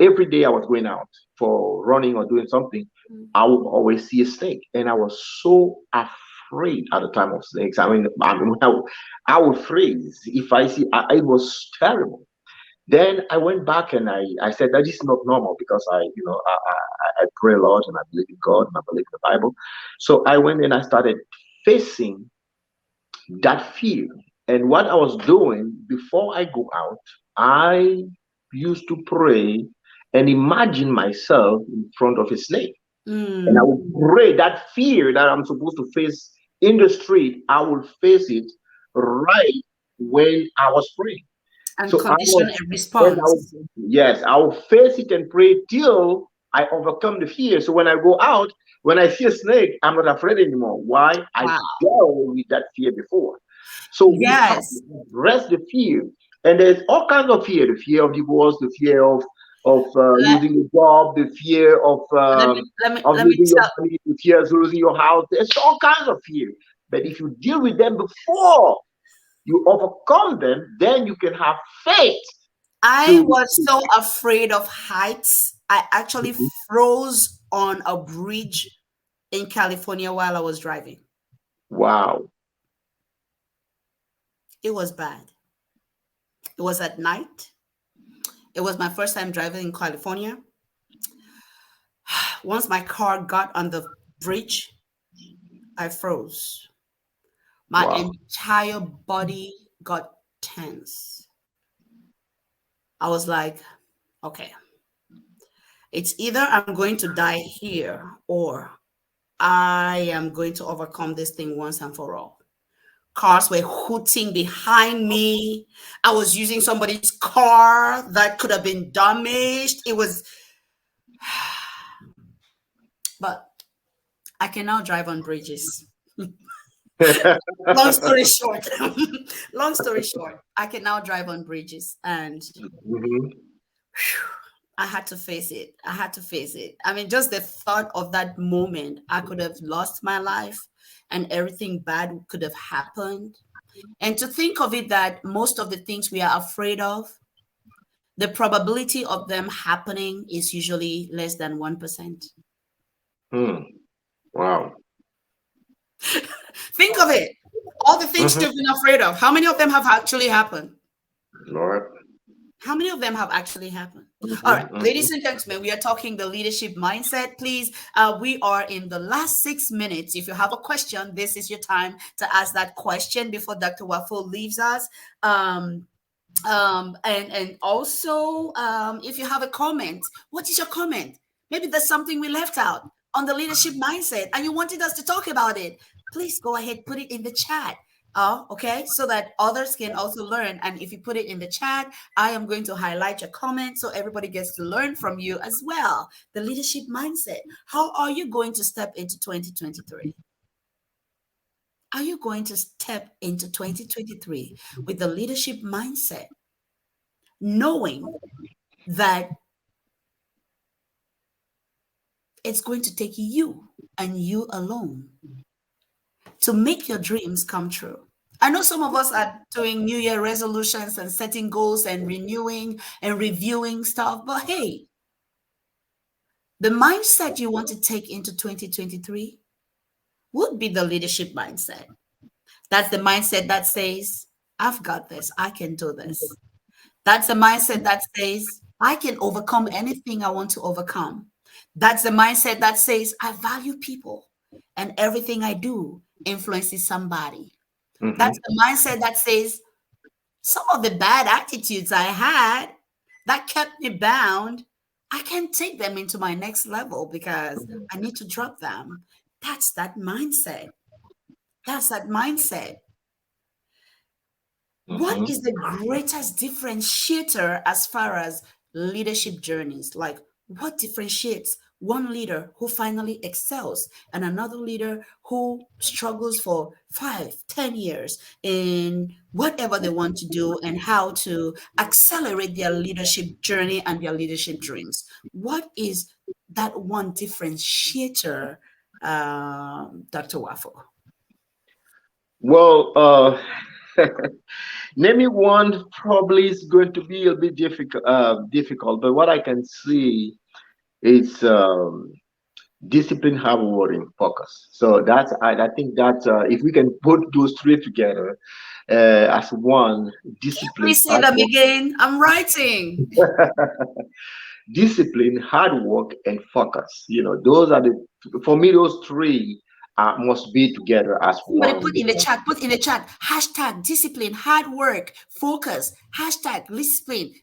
every day I was going out for running or doing something, mm. I would always see a snake, and I was so afraid at the time of snakes. I mean, I would freeze if I see. It was terrible. Then I went back and I said that is not normal because I pray a lot and I believe in God and I believe in the Bible. So I went and I started facing that fear. And what I was doing before I go out, I used to pray and imagine myself in front of a snake. And I Mm. would pray that fear that I'm supposed to face in the street, I will face it right when I was praying. And So I condition was, a then I will, response. yes, I will face it and pray till I overcome the fear. So when I go out, when I see a snake, I'm not afraid anymore. Why? I Wow. dealt with that fear before. So we have Yes. to address the fear. And there's all kinds of fear: the fear of divorce, the fear of Let, losing your job, the fear let me let me of let me losing your tell. money, the fear of losing your house. There's all kinds of fear. But if you deal with them before you overcome them, then you can have faith I to. was so afraid of heights. I actually froze on a bridge in California while I was driving. Wow. It was bad. It was at night. It was my first time driving in California. Once my car got on the bridge, I froze. My Wow. entire body got tense. I was like, okay, it's either I'm going to die here or I am going to overcome this thing once and for all. Cars were hooting behind me. I was using somebody's car that could have been damaged. It was, but I can now drive on bridges. Long story short, long story short, I can now drive on bridges, and Mhm. I had to face it. I had to face it. I mean, just the thought of that moment, I could have lost my life and everything bad could have happened. And to think of it that most of the things we are afraid of, the probability of them happening is usually less than 1%. Hmm. Wow. Think of it. All the things you've been afraid of, how many of them have actually happened? Lord. How many of them have actually happened? All right, ladies and gentlemen, we are talking the leadership mindset. Please, we are in the last 6 minutes. If you have a question, this is your time to ask that question before Dr. Waffle leaves us. And also, if you have a comment, what is your comment? Maybe there's something we left out on the leadership mindset and you wanted us to talk about it. Please go ahead, put it in the chat. Okay, so that others can also learn. And if you put it in the chat, I am going to highlight your comment so everybody gets to learn from you as well. The leadership mindset. How are you going to step into 2023? Are you going to step into 2023 with the leadership mindset, knowing that it's going to take you and you alone to make your dreams come true? I know some of us are doing New Year resolutions and setting goals and renewing and reviewing stuff, but hey, the mindset you want to take into 2023 would be the leadership mindset. That's the mindset that says, I've got this, I can do this. That's the mindset that says, I can overcome anything I want to overcome. That's the mindset that says, I value people and everything I do influences somebody. That's the mindset that says, some of the bad attitudes I had that kept me bound, I can take them into my next level because I need to drop them. That's that mindset. That's that mindset. What is the greatest differentiator as far as leadership journeys? Like, what differentiates one leader who finally excels and another leader who struggles for 5-10 years in whatever they want to do and how to accelerate their leadership journey and their leadership dreams? What is that one differentiator, Dr. Waffle? Well, naming one probably is going to be a bit difficult, but what I can see is discipline, hard work, and focus. So that's I think that if we can put those three together as one, discipline. Please say them again. I'm writing. Discipline, hard work, and focus. You know, those are for me, those three must be together as Somebody one. put in the chat, hashtag discipline, hard work, focus, hashtag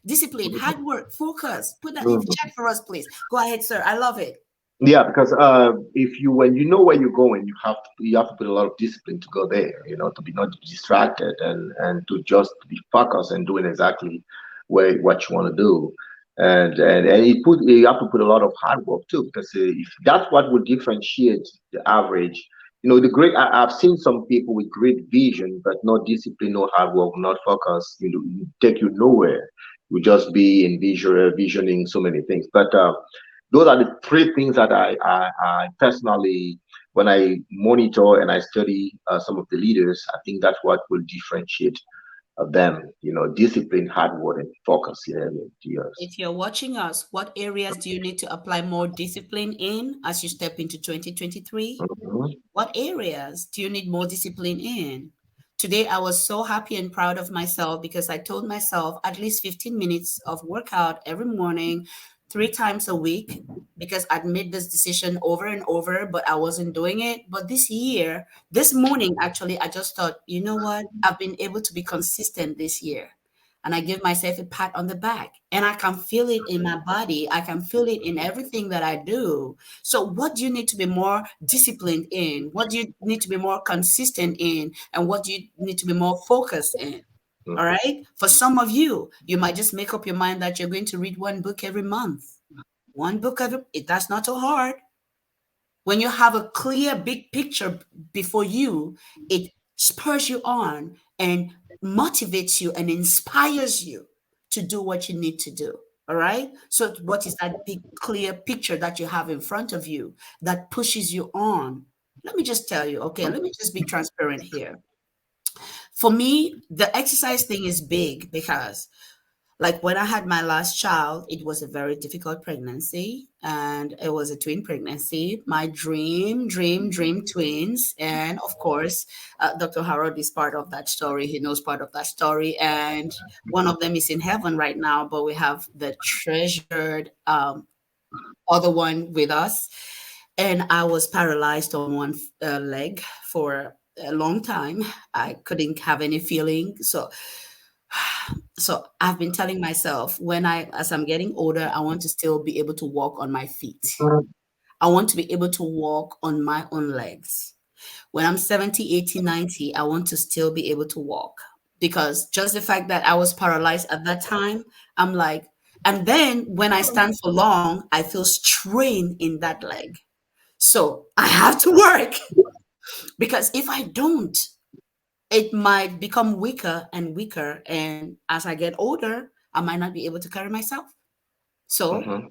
discipline, hard work, focus. Put that in the chat for us, please. Go ahead, sir. I love it. Yeah, because when you know where you're going, you have to put a lot of discipline to go there. You know, to be not distracted and to just be focused and doing exactly what you want to do. And you have to put a lot of hard work too, because if that's what would differentiate the average. You know, I've seen some people with great vision, but no discipline, no hard work, not focus. You know, take you nowhere. You just be in visioning so many things. But those are the three things that I personally, when I monitor and I study some of the leaders, I think that's what will differentiate them. You know, discipline, hard work, and focus. Yeah, yes. If you're watching us, what areas do you need to apply more discipline in as you step into 2023? What areas do you need more discipline in? Today, I was so happy and proud of myself because I told myself at least 15 minutes of workout every morning, 3 times a week, because I'd made this decision over and over, but I wasn't doing it. But this morning, actually, I just thought, you know what? I've been able to be consistent this year. And I give myself a pat on the back, and I can feel it in my body. I can feel it in everything that I do. So what do you need to be more disciplined in? What do you need to be more consistent in? And what do you need to be more focused in? All right. For some of you, you might just make up your mind that you're going to read one book every month. One book that's not so hard. When you have a clear, big picture before you, it spurs you on and motivates you and inspires you to do what you need to do. All right. So what is that big, clear picture that you have in front of you that pushes you on? Let me just tell you. Okay. Let me just be transparent here. For me, the exercise thing is big because Like when I had my last child, it was a very difficult pregnancy, and it was a twin pregnancy. My dream twins. And of course, Dr. Harold is part of that story. He knows part of that story. And one of them is in heaven right now, but we have the treasured other one with us. And I was paralyzed on one leg for a long time. I couldn't have any feeling. So I've been telling myself, as I'm getting older, I want to still be able to walk on my feet. I want to be able to walk on my own legs. When I'm 70, 80, 90, I want to still be able to walk, because just the fact that I was paralyzed at that time, I'm like, and then when I stand for long, I feel strain in that leg. So I have to work, because if I don't, it might become weaker and weaker. And as I get older, I might not be able to carry myself. So Mm-hmm.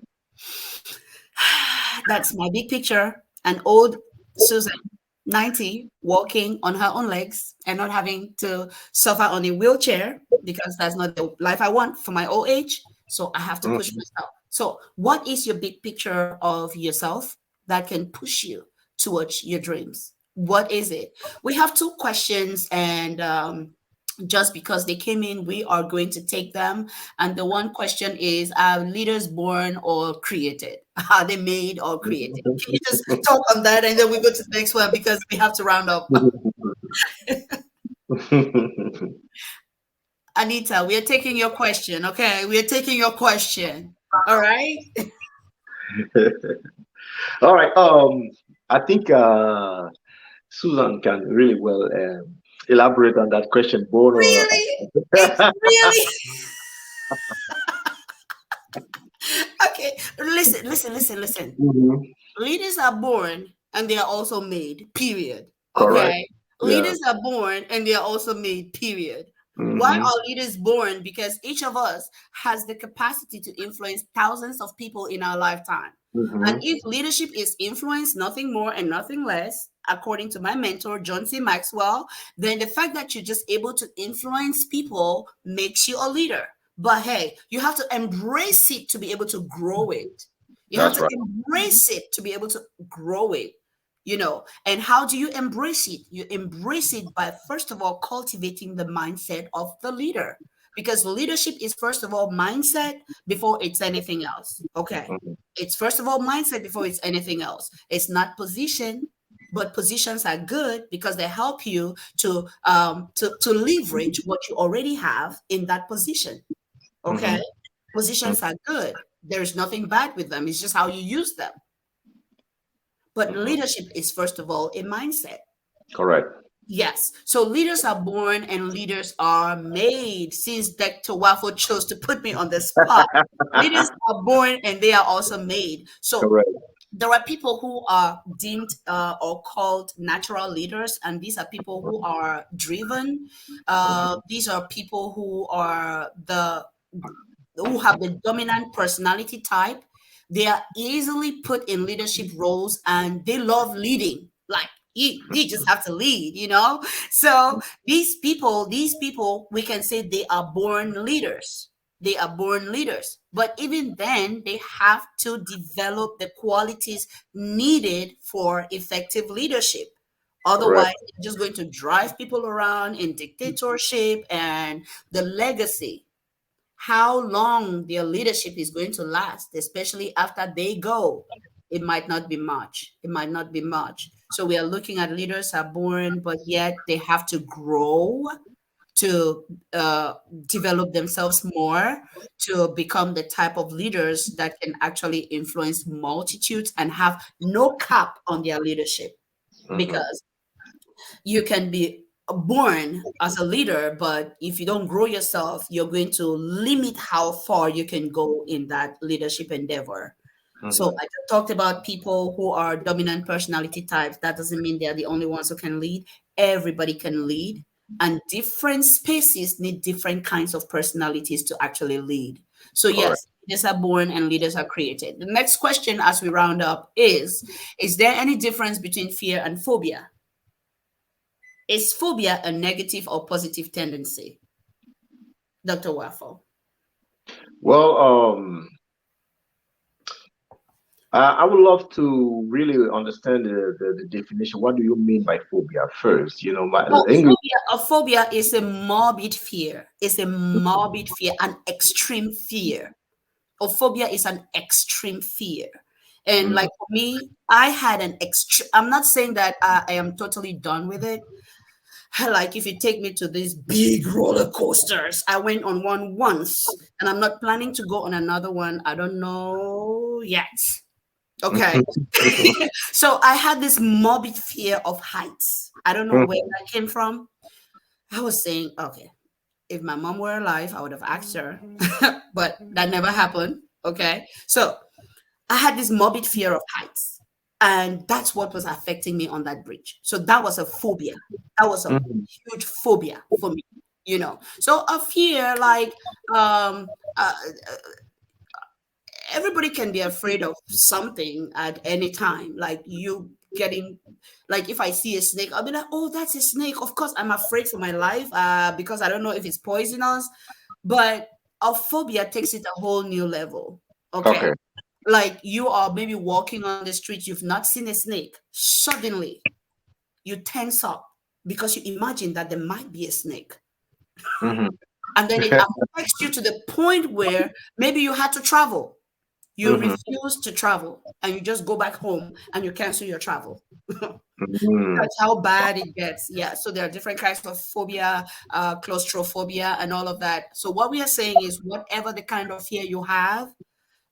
that's my big picture. An old Susan, 90, walking on her own legs and not having to suffer on a wheelchair, because that's not the life I want for my old age. So I have to push myself. So, what is your big picture of yourself that can push you towards your dreams? What is it? We have two questions, and just because they came in, we are going to take them. And the one question is, are leaders born or created? Are they made or created? Can you just talk on that, and then we go to the next one, because we have to round up. Anita, we are taking your question. Okay, we are taking your question. All right. All right. I think Susan can really well elaborate on that question, born or. Really? It's really okay. Listen. Mhm. Leaders are born and they are also made, period. Correct. Okay. Yeah. Leaders are born and they are also made, period. Why Mm-hmm. are leaders born? Because each of us has the capacity to influence thousands of people in our lifetime. And Mm-hmm. if leadership is influence, nothing more and nothing less, according to my mentor, 𝗧𝗵𝗲 then the fact that you're just able to influence people makes you a leader. But hey, you have to embrace it to be able to grow it. You have That's to right. embrace it to be able to grow it, And how do you embrace it? You embrace it by, first of all, cultivating the mindset of the leader. Because leadership is, first of all, mindset before it's anything else. Okay. Mhm. It's, first of all, mindset before it's anything else. It's not position, but positions are good because they help you to leverage what you already have in that position. Okay. Mhm. Positions are good. There's nothing bad with them. It's just how you use them. But Mhm. leadership is, first of all, a mindset. Correct. Yes. So leaders are born and leaders are made. Since Dr. Waffle chose to put me on the spot, leaders are born and they are also made. So Correct. there are people who are deemed or called natural leaders, and these are people who are driven. These are people who have the dominant personality type. They are easily put in leadership roles, and they love leading. Like you just have to lead. So these people, we can say they are born leaders. They are born leaders. But even then, they have to develop the qualities needed for effective leadership. Correct. Otherwise, they're just going to drive people around in dictatorship, and the legacy, how long their leadership is going to last, especially after they go. It might not be much. It might not be much. So we are looking at leaders are born, but yet they have to grow to develop themselves more to become the type of leaders that can actually influence multitudes and have no cap on their leadership. Mhm. Because you can be born as a leader, but if you don't grow yourself, you're going to limit how far you can go in that leadership endeavor. So Mhm. I just talked about people who are dominant personality types. That doesn't mean they're the only ones who can lead. Everybody can lead, and different spaces need different kinds of personalities to actually lead. So Correct. yes, leaders are born and leaders are created. The next question as we round up is there any difference between fear and phobia? Is phobia a negative or positive tendency? Dr. Waffle. Well, I would love to really understand the definition. What do you mean by phobia first? You know, my Well, English. a phobia is a morbid fear. It's a morbid fear, an extreme fear. A phobia is an extreme fear. And Mhm. like for me, I had an extreme. I'm not saying that I am totally done with it. Like if you take me to these big roller coasters, I went on one once, and I'm not planning to go on another one. I don't know yet. Okay. So I had this morbid fear of heights. I don't know where that came from. I was saying, okay, if my mom were alive, I would have asked her, but that never happened. Okay. So I had this morbid fear of heights, and that's what was affecting me on that bridge. So that was a phobia. That was a Mhm. huge phobia for me, you know. So a fear like, um, uh, everybody can be afraid of something at any time. Like you getting, like if I see a snake, I'll be like, oh, that's a snake. Of course, I'm afraid for my life because I don't know if it's poisonous. But a phobia takes it a whole new level. Okay. Okay. Like you are maybe walking on the street, you've not seen a snake. Suddenly, you tense up because you imagine that there might be a snake. Mhm. And then it affects you to the point where maybe you had to travel. You Mhm. refuse to travel and you just go back home and you cancel your travel. Mhm. That's how bad it gets. Yeah. So there are different kinds of phobia, claustrophobia, and all of that. So what we are saying is, whatever the kind of fear you have,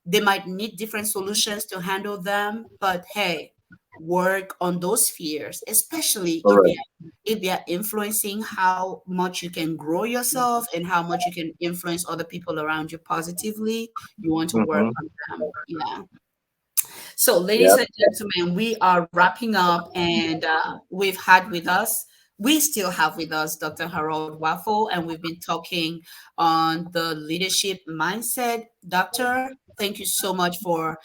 they might need different solutions to handle them. But hey, work on those fears, especially All right. if they are influencing how much you can grow yourself and how much you can influence other people around you positively. You want to work Mhm. on them. Yeah. So, ladies Yeah. and gentlemen, we are wrapping up, and we've had with us, we still have with us Dr. Harold Waffle, and we've been talking on the leadership mindset. Doctor, thank you so much for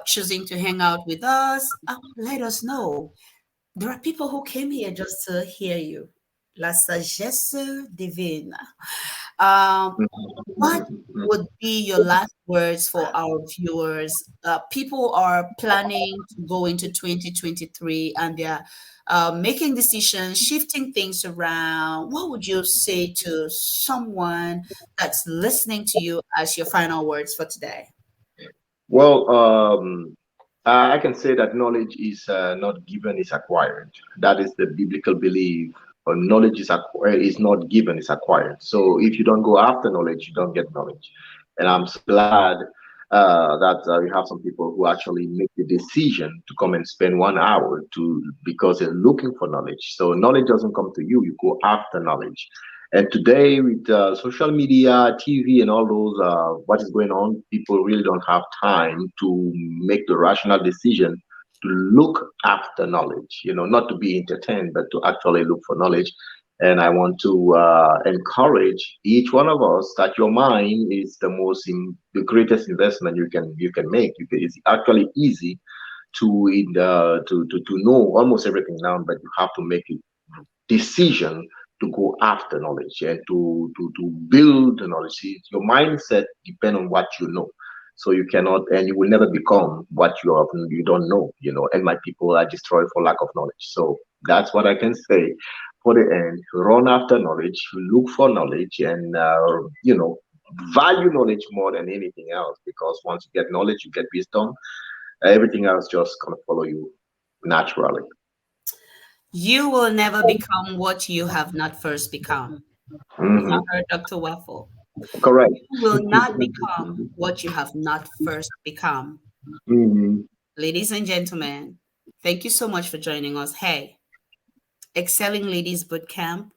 choosing to hang out with us. Let us know. There are people who came here just to hear you. La sagesse divine. Um, what Mhm. would be your last words for our viewers? People are planning to go into 2023 and they're making decisions, shifting things around. What would you say to someone that's listening to you as your final words for today? Well, I can say that knowledge is not given, it's acquired. That is the biblical belief. Knowledge is not given, it's acquired. So if you don't go after knowledge, you don't get knowledge. And I'm so glad that we have some people who actually make the decision to come and spend 1 hour to because they're looking for knowledge. So knowledge doesn't come to you; you go after knowledge. And today, with social media, TV, and all those, what is going on, people really don't have time to make the rational decision to look after knowledge. You know, not to be entertained, but to actually look for knowledge. And I want to encourage each one of us that your mind is the greatest investment you can make. It's actually easy to know almost everything now, but you have to make a decision to go after knowledge and to build the knowledge. See, your mindset depends on what you know. So you cannot, and you will never become what you don't know. You know, and my people are destroyed for lack of knowledge. So that's what I can say. For the end, run after knowledge, look for knowledge, and value knowledge more than anything else. Because once you get knowledge, you get wisdom. Everything else just gonna follow you naturally. You will never become what you have not first become. You Hmm. have heard Dr. Waffle. Correct. You will not become what you have not first become. Hmm. Ladies and gentlemen, thank you so much for joining us. Hey, Excelling Ladies Bootcamp,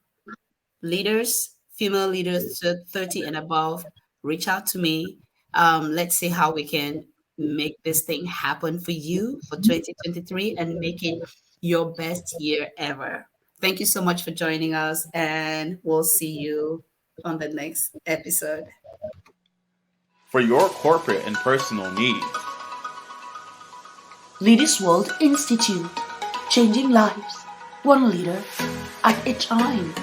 leaders, female leaders 30 and above, reach out to me. Let's see how we can make this thing happen for you for 2023 and make it your best year ever. Thank you so much for joining us, and we'll see you on the next episode. For your corporate and personal needs. Leaders World Institute, changing lives, one leader at a time.